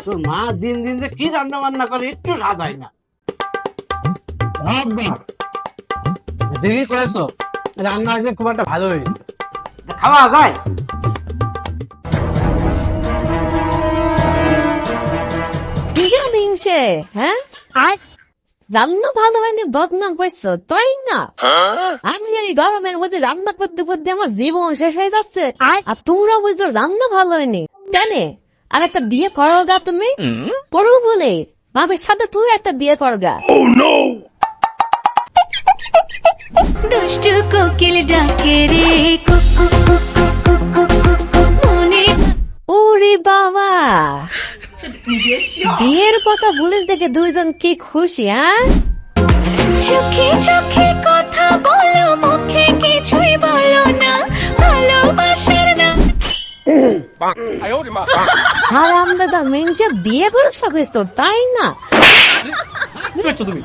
তোর মা দিন দিন যে কি রান্না বান্না করে একটু স্বাদ হয় না। ঠিকই করেছো, রান্না আছে খুব একটা ভালো হয়নি, খাওয়া যায়। মিংসে হ্যাঁ রান্না ভালো হয়নি বদনাম করছো তাই না? আমি এই গরমের মধ্যে রান্না করতে করতে আমার জীবন শেষ হয়ে যাচ্ছে, আর তোমরা বুঝছো রান্না ভালো হয়নি কেন? আর একটা বিয়ে করো গা, তুমি করো বলে বাপের সাথে তুই একটা বিয়ে করগা। দুষ্টু কোকিল ডাকে রে কুকু কুকু কুকু কুকু মনে। ওরে বাবা, বিয়ের কথা বলে দেখে দুইজন কি খুশি। হ্যাঁ, চোখে চোখে কথা বলো, মুখে কিছুই বলো না, ভালোবাসার না। আর আমরা তো মেনছে বিয়ে করে সকল তাই না? কি করছো তুমি?